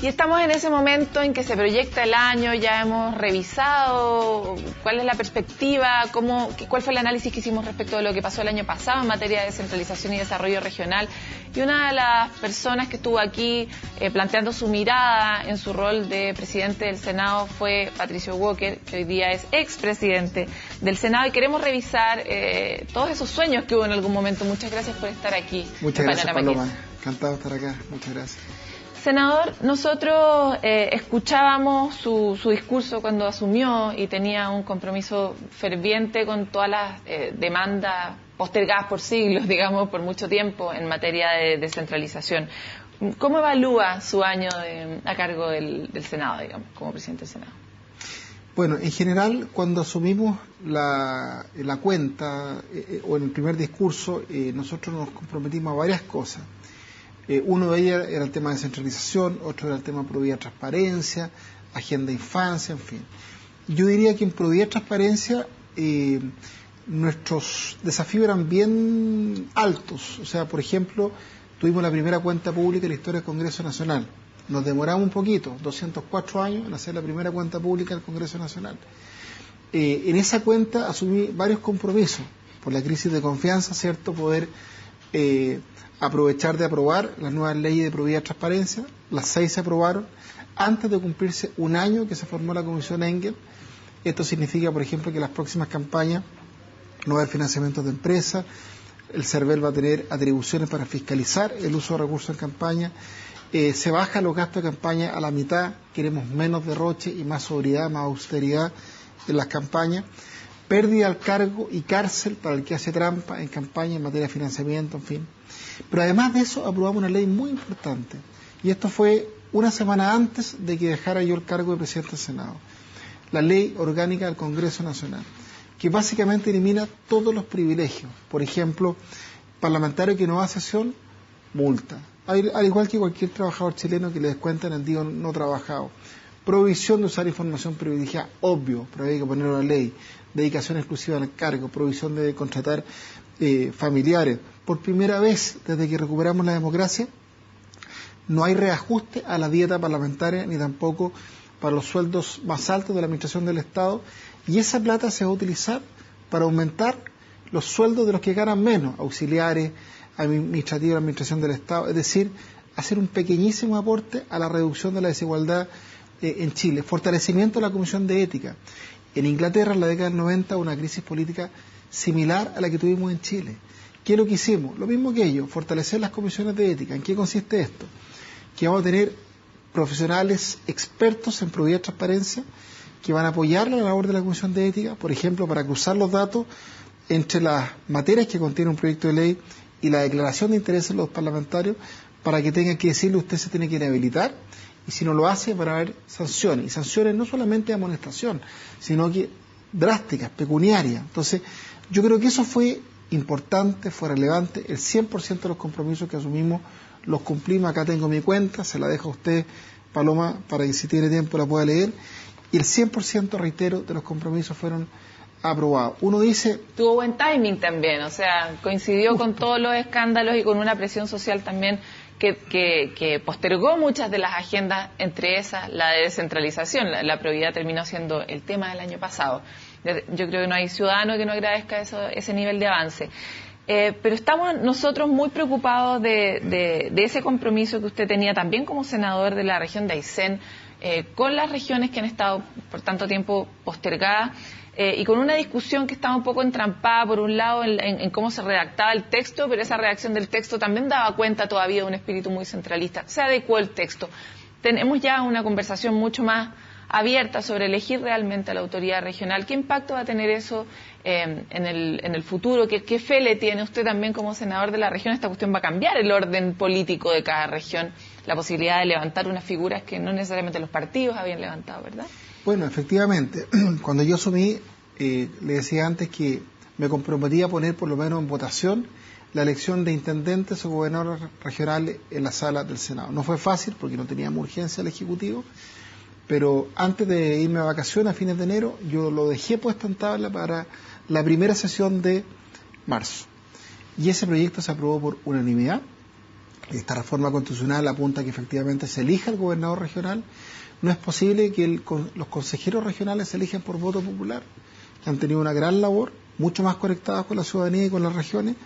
Y estamos en ese momento en que se proyecta el año, ya hemos revisado cuál es la perspectiva, cuál fue el análisis que hicimos respecto de lo que pasó el año pasado en materia de descentralización y desarrollo regional. Y una de las personas que estuvo aquí planteando su mirada en su rol de presidente del Senado fue Patricio Walker, que hoy día es expresidente del Senado, y queremos revisar todos esos sueños que hubo en algún momento. Muchas gracias por estar aquí. Muchas gracias, Paloma. Encantado de estar acá. Muchas gracias. Senador, nosotros escuchábamos su discurso cuando asumió y tenía un compromiso ferviente con todas las demandas postergadas por siglos, digamos, por mucho tiempo en materia de descentralización. ¿Cómo evalúa su año a cargo del Senado, digamos, como presidente del Senado? Bueno, en general, cuando asumimos la cuenta o en el primer discurso, nosotros nos comprometimos a varias cosas. Uno de ellas era el tema de descentralización, otro era el tema de probidad y transparencia, agenda infancia, en fin. Yo diría que en probidad y transparencia nuestros desafíos eran bien altos. O sea, por ejemplo, tuvimos la primera cuenta pública en la historia del Congreso Nacional. Nos demoramos un poquito, 204 años, en hacer la primera cuenta pública del Congreso Nacional. En esa cuenta asumí varios compromisos, por la crisis de confianza, ¿cierto?, poder aprovechar de aprobar las nuevas leyes de probidad y transparencia. Las 6 se aprobaron antes de cumplirse un año que se formó la Comisión Engel. Esto significa, por ejemplo, que las próximas campañas no va a haber financiamientos de empresas, el CERVEL va a tener atribuciones para fiscalizar el uso de recursos en campaña, se bajan los gastos de campaña a la mitad, queremos menos derroche y más sobriedad, más austeridad en las campañas, pérdida al cargo y cárcel para el que hace trampa en campaña en materia de financiamiento, en fin. Pero además de eso aprobamos una ley muy importante, y esto fue una semana antes de que dejara yo el cargo de presidente del Senado, la Ley Orgánica del Congreso Nacional, que básicamente elimina todos los privilegios. Por ejemplo, parlamentario que no va a sesión, multa, al igual que cualquier trabajador chileno que le descuentan el día no trabajado. Prohibición de usar información privilegiada, obvio, pero hay que ponerlo en la ley. Dedicación exclusiva al cargo, prohibición de contratar familiares. Por primera vez desde que recuperamos la democracia, no hay reajuste a la dieta parlamentaria ni tampoco para los sueldos más altos de la administración del Estado, y esa plata se va a utilizar para aumentar los sueldos de los que ganan menos, auxiliares, administrativos de la administración del Estado, es decir, hacer un pequeñísimo aporte a la reducción de la desigualdad en Chile, fortalecimiento de la Comisión de Ética. En Inglaterra, en la década del 90, una crisis política similar a la que tuvimos en Chile. ¿Qué es lo que hicimos? Lo mismo que ellos, fortalecer las comisiones de ética. ¿En qué consiste esto? Que vamos a tener profesionales expertos en probidad y transparencia que van a apoyar la labor de la Comisión de Ética, por ejemplo, para cruzar los datos entre las materias que contiene un proyecto de ley y la declaración de intereses de los parlamentarios, para que tengan que decirle usted se tiene que inhabilitar, y si no lo hace van a haber sanciones, y sanciones no solamente de amonestación, sino que drásticas, pecuniarias. Entonces, yo creo que eso fue importante, fue relevante. El 100% de los compromisos que asumimos los cumplimos. Acá tengo mi cuenta, se la dejo a usted, Paloma, para que si tiene tiempo la pueda leer, y el 100%, reitero, de los compromisos fueron aprobados. Uno dice... Tuvo buen timing también, o sea, coincidió con todos los escándalos y con una presión social también que postergó muchas de las agendas, entre esas la de descentralización. La probidad terminó siendo el tema del año pasado. Yo creo que no hay ciudadano que no agradezca ese nivel de avance. Pero estamos nosotros muy preocupados de ese compromiso que usted tenía también como senador de la región de Aysén, con las regiones que han estado por tanto tiempo postergadas, y con una discusión que estaba un poco entrampada, por un lado, en cómo se redactaba el texto, pero esa redacción del texto también daba cuenta todavía de un espíritu muy centralista. Se adecuó el texto. Tenemos ya una conversación mucho más abierta sobre elegir realmente a la autoridad regional. ¿Qué impacto va a tener eso en el futuro? ¿Qué fe le tiene usted también como senador de la región? Esta cuestión va a cambiar el orden político de cada región, la posibilidad de levantar unas figuras que no necesariamente los partidos habían levantado, ¿verdad? Bueno, efectivamente, cuando yo asumí, le decía antes que me comprometía a poner por lo menos en votación la elección de intendentes o gobernadores regionales en la sala del Senado. No fue fácil porque no teníamos urgencia al Ejecutivo, pero antes de irme a vacaciones a fines de enero, yo lo dejé puesto en tabla para la primera sesión de marzo. Y ese proyecto se aprobó por unanimidad. Esta reforma constitucional apunta a que efectivamente se elija el gobernador regional. No es posible que los consejeros regionales se elijan por voto popular, que han tenido una gran labor, mucho más conectados con la ciudadanía y con las regiones,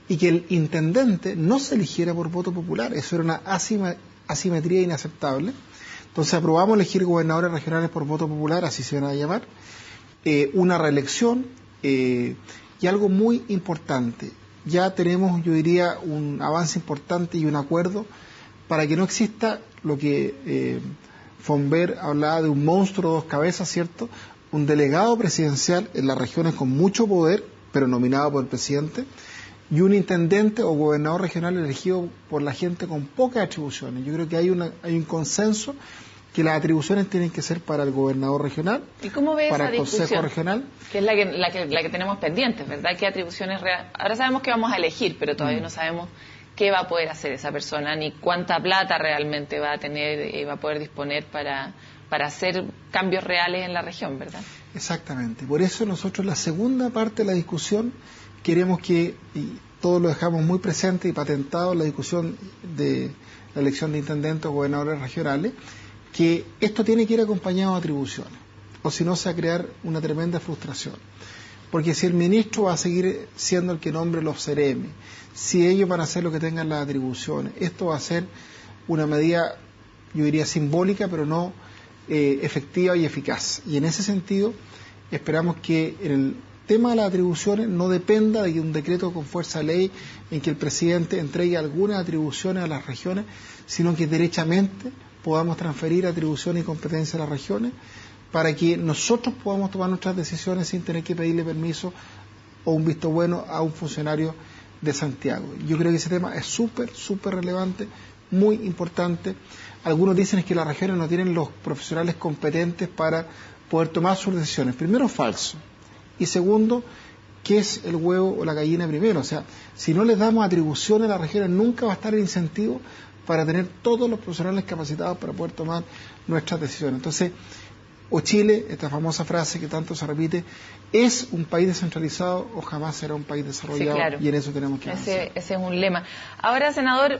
y que el intendente no se eligiera por voto popular. Eso era una asimetría inaceptable. Entonces aprobamos elegir gobernadores regionales por voto popular, así se van a llamar, una reelección, y algo muy importante. Ya tenemos, yo diría, un avance importante y un acuerdo para que no exista lo que Fonber hablaba de un monstruo de dos cabezas, ¿cierto? Un delegado presidencial en las regiones con mucho poder, pero nominado por el presidente, y un intendente o gobernador regional elegido por la gente con pocas atribuciones. Yo creo que hay un consenso que las atribuciones tienen que ser para el gobernador regional, ¿y cómo ve para esa el consejo regional? Que es la que tenemos pendientes, ¿verdad? ¿Qué atribuciones reales? Ahora sabemos que vamos a elegir, pero todavía no sabemos qué va a poder hacer esa persona, ni cuánta plata realmente va a tener y va a poder disponer para hacer cambios reales en la región, ¿verdad? Exactamente. Por eso nosotros la segunda parte de la discusión queremos que, y todos lo dejamos muy presente y patentado en la discusión de la elección de intendentes o gobernadores regionales, que esto tiene que ir acompañado de atribuciones, o si no se va a crear una tremenda frustración. Porque si el ministro va a seguir siendo el que nombre los CEREMI, si ellos van a hacer lo que tengan las atribuciones, esto va a ser una medida, yo diría, simbólica, pero no efectiva y eficaz. Y en ese sentido, esperamos que en el tema de las atribuciones no dependa de un decreto con fuerza de ley en que el presidente entregue algunas atribuciones a las regiones, sino que derechamente podamos transferir atribuciones y competencias a las regiones para que nosotros podamos tomar nuestras decisiones sin tener que pedirle permiso o un visto bueno a un funcionario de Santiago. Yo creo que ese tema es súper relevante, muy importante. Algunos dicen que las regiones no tienen los profesionales competentes para poder tomar sus decisiones. Primero, falso. Y segundo, ¿qué es el huevo o la gallina primero? O sea, si no les damos atribuciones a las regiones, nunca va a estar el incentivo para tener todos los profesionales capacitados para poder tomar nuestras decisiones. Entonces, o Chile, esta famosa frase que tanto se repite, es un país descentralizado o jamás será un país desarrollado. Sí, claro. Y en eso tenemos que avanzar. Ese es un lema. Ahora, senador,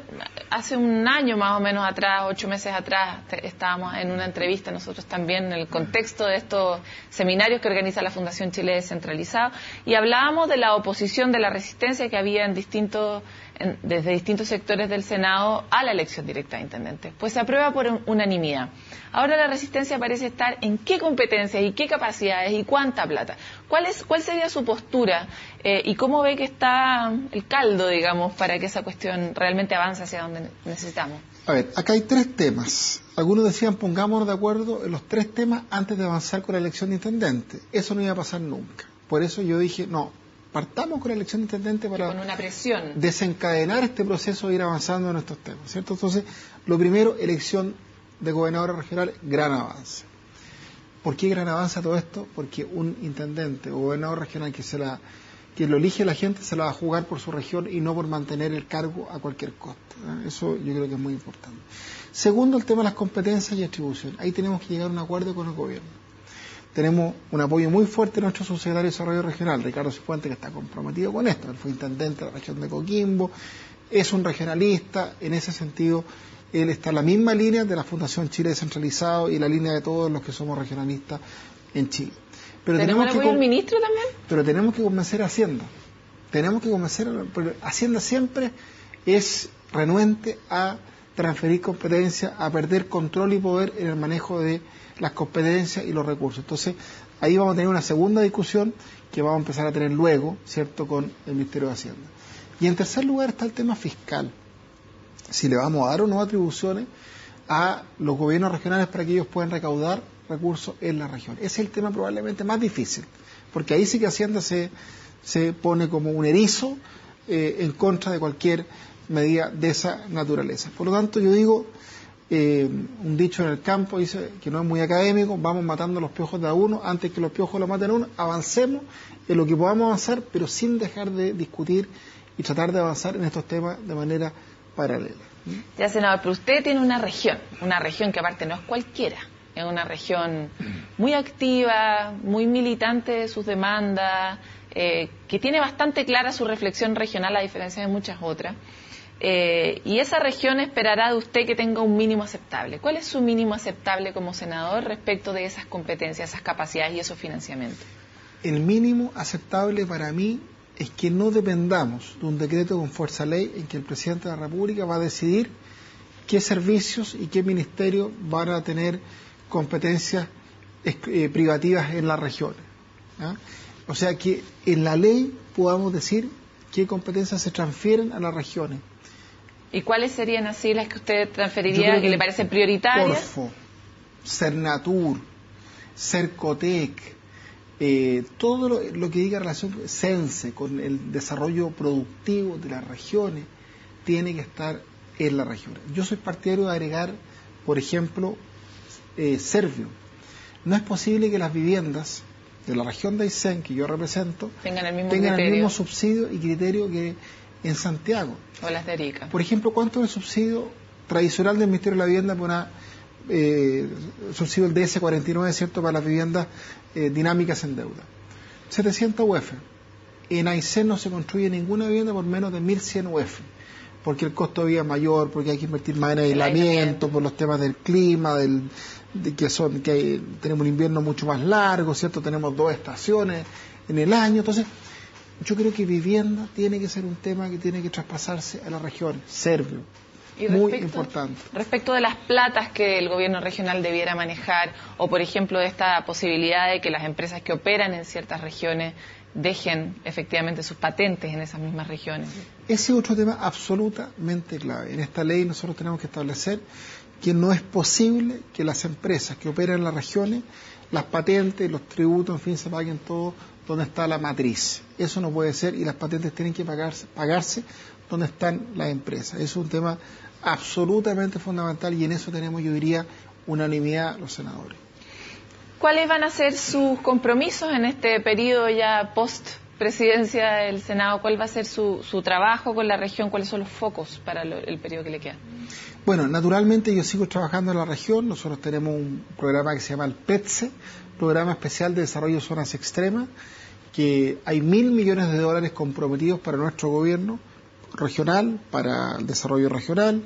hace un año más o menos atrás, 8 meses atrás, estábamos en una entrevista nosotros también en el contexto de estos seminarios que organiza la Fundación Chile Descentralizado y hablábamos de la oposición, de la resistencia que había desde distintos sectores del Senado a la elección directa de intendentes. Pues se aprueba por unanimidad. Ahora la resistencia parece estar en qué competencias y qué capacidades y cuánta plata. ¿Cuál sería su postura y cómo ve que está el caldo, digamos, para que esa cuestión realmente avance hacia donde necesitamos? A ver, acá hay 3 temas. Algunos decían pongámonos de acuerdo en los 3 temas antes de avanzar con la elección de intendente. Eso no iba a pasar nunca. Por eso yo dije, no, partamos con la elección de intendente para con una presión desencadenar este proceso e ir avanzando en estos temas, ¿cierto? Entonces, lo primero, elección de gobernadores regionales, gran avance. ¿Por qué gran avance a todo esto? Porque un intendente o gobernador regional que lo elige la gente se la va a jugar por su región y no por mantener el cargo a cualquier costo. Eso yo creo que es muy importante. Segundo, el tema de las competencias y atribuciones. Ahí tenemos que llegar a un acuerdo con el gobierno. Tenemos un apoyo muy fuerte de nuestro subsecretario de Desarrollo Regional, Ricardo Cifuentes, que está comprometido con esto. Él fue intendente de la región de Coquimbo, es un regionalista. En ese sentido, él está en la misma línea de la Fundación Chile Descentralizado y la línea de todos los que somos regionalistas en Chile. Pero ¿tenemos el apoyo del ministro también? Pero tenemos que convencer a Hacienda. Porque Hacienda siempre es renuente a transferir competencias, a perder control y poder en el manejo de las competencias y los recursos. Entonces, ahí vamos a tener una segunda discusión que vamos a empezar a tener luego, ¿cierto?, con el Ministerio de Hacienda. Y en tercer lugar está el tema fiscal. Si le vamos a dar o no atribuciones a los gobiernos regionales para que ellos puedan recaudar recursos en la región. Ese es el tema probablemente más difícil, porque ahí sí que Hacienda se pone como un erizo en contra de cualquier medida de esa naturaleza. Por lo tanto, yo digo, un dicho en el campo dice que no es muy académico, vamos matando los piojos de a uno antes que los piojos lo maten a uno, avancemos en lo que podamos avanzar, pero sin dejar de discutir y tratar de avanzar en estos temas de manera paralela. Ya, senador, pero usted tiene una región que aparte no es cualquiera, es una región muy activa, muy militante de sus demandas, que tiene bastante clara su reflexión regional a diferencia de muchas otras. y esa región esperará de usted que tenga un mínimo aceptable. ¿Cuál es su mínimo aceptable como senador respecto de esas competencias, esas capacidades y esos financiamientos? El mínimo aceptable para mí es que no dependamos de un decreto con fuerza ley en que el presidente de la República va a decidir qué servicios y qué ministerios van a tener competencias privativas en las regiones. ¿Ya? O sea, que en la ley podamos decir qué competencias se transfieren a las regiones. ¿Y cuáles serían así las que usted transferiría, que le parecen prioritarias? Corfo, Cernatur, Cercotec, todo lo que diga relación CENSE con el desarrollo productivo de las regiones tiene que estar en las regiones. Yo soy partidario de agregar, por ejemplo, Servio. No es posible que las viviendas de la región de Aysén, que yo represento, tengan el mismo subsidio y criterio que en Santiago. O las de Arica. Por ejemplo, ¿cuánto es el subsidio tradicional del Ministerio de la Vivienda por una subsidio del DS49, ¿cierto?, para las viviendas dinámicas en deuda? 700 UF. En Aysén no se construye ninguna vivienda por menos de 1.100 UF, porque el costo de vida es mayor, porque hay que invertir más en aislamiento, por los temas del clima, que tenemos un invierno mucho más largo, ¿cierto? Tenemos 2 estaciones en el año. Entonces, yo creo que vivienda tiene que ser un tema que tiene que traspasarse a las regiones. Servio. Muy importante. Respecto de las platas que el gobierno regional debiera manejar, o por ejemplo de esta posibilidad de que las empresas que operan en ciertas regiones dejen efectivamente sus patentes en esas mismas regiones. Ese es otro tema absolutamente clave. En esta ley nosotros tenemos que establecer que no es posible que las empresas que operan en las regiones, las patentes, los tributos, en fin, se paguen todo donde está la matriz. Eso no puede ser, y las patentes tienen que pagarse donde están las empresas. Eso es un tema absolutamente fundamental, y en eso tenemos, yo diría, unanimidad los senadores. ¿Cuáles van a ser sus compromisos en este periodo ya post-presidencia del Senado? ¿Cuál va a ser su trabajo con la región? ¿Cuáles son los focos para el periodo que le queda? Bueno, naturalmente yo sigo trabajando en la región. Nosotros tenemos un programa que se llama el PETSE, Programa Especial de Desarrollo de Zonas Extremas, que hay $1.000 millones comprometidos para nuestro gobierno regional, para el desarrollo regional.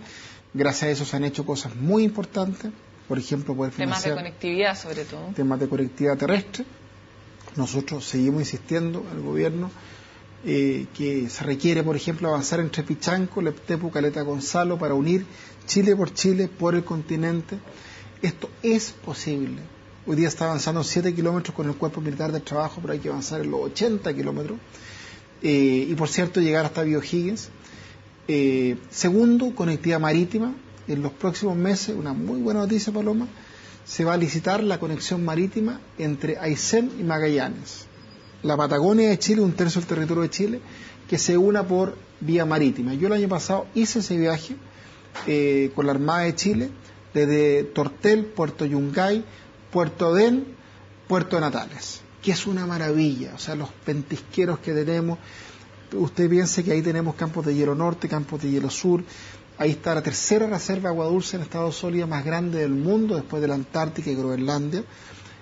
Gracias a eso se han hecho cosas muy importantes. Por ejemplo, poder financiar temas de conectividad, sobre todo. Temas de conectividad terrestre. Nosotros seguimos insistiendo al gobierno que se requiere, por ejemplo, avanzar entre Pichanco, Leptepu, Caleta Gonzalo, para unir Chile por el continente. Esto es posible. Hoy día está avanzando 7 kilómetros con el Cuerpo Militar de Trabajo, pero hay que avanzar en los 80 kilómetros. Y por cierto, llegar hasta O'Higgins. Segundo, conectividad marítima. En los próximos meses, una muy buena noticia, Paloma, se va a licitar la conexión marítima entre Aysén y Magallanes. La Patagonia de Chile, 1/3 del territorio de Chile, que se una por vía marítima. Yo el año pasado hice ese viaje con la Armada de Chile, desde Tortel, Puerto Yungay, Puerto Odén, Puerto Natales, que es una maravilla. O sea, los ventisqueros que tenemos, usted piense que ahí tenemos campos de hielo norte, campos de hielo sur. Ahí está la tercera reserva de agua dulce en estado sólido más grande del mundo, después de la Antártica y Groenlandia,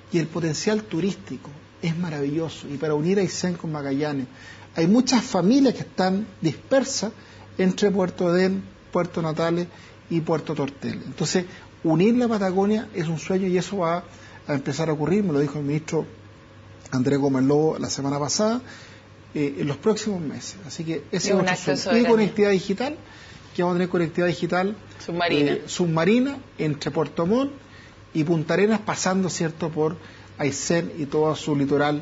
y el potencial turístico es maravilloso. Y para unir a Aysén con Magallanes, hay muchas familias que están dispersas entre Puerto Odén, Puerto Natales y Puerto Tortel. Entonces, unir la Patagonia es un sueño, y eso va a empezar a ocurrir, me lo dijo el ministro Andrés Gómez Lobo la semana pasada, en los próximos meses. Así que ese es otro sueño. Y conectividad digital, que vamos a tener conectividad digital submarina entre Puerto Montt y Punta Arenas, pasando, ¿cierto?, por Aysén y todo su litoral,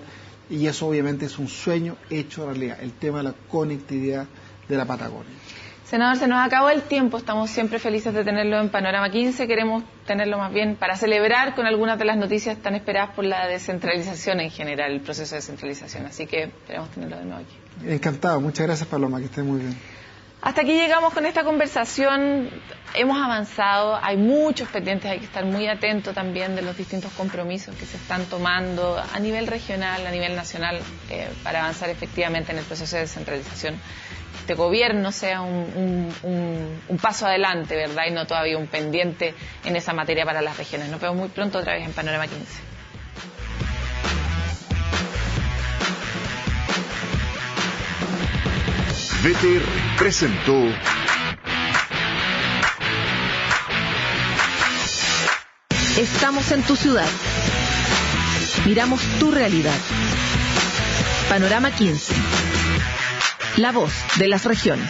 y eso obviamente es un sueño hecho realidad, el tema de la conectividad de la Patagonia. Senador, se nos acabó el tiempo, estamos siempre felices de tenerlo en Panorama 15, queremos tenerlo más bien para celebrar con algunas de las noticias tan esperadas por la descentralización en general, el proceso de descentralización, así que esperamos tenerlo de nuevo aquí. Encantado, muchas gracias, Paloma, que esté muy bien. Hasta aquí llegamos con esta conversación, hemos avanzado, hay muchos pendientes, hay que estar muy atentos también de los distintos compromisos que se están tomando a nivel regional, a nivel nacional, para avanzar efectivamente en el proceso de descentralización. Este gobierno sea un paso adelante, ¿verdad? Y no todavía un pendiente en esa materia para las regiones. Nos vemos muy pronto otra vez en Panorama 15. VTR presentó Estamos en tu ciudad. Miramos tu realidad. Panorama 15. La voz de las regiones.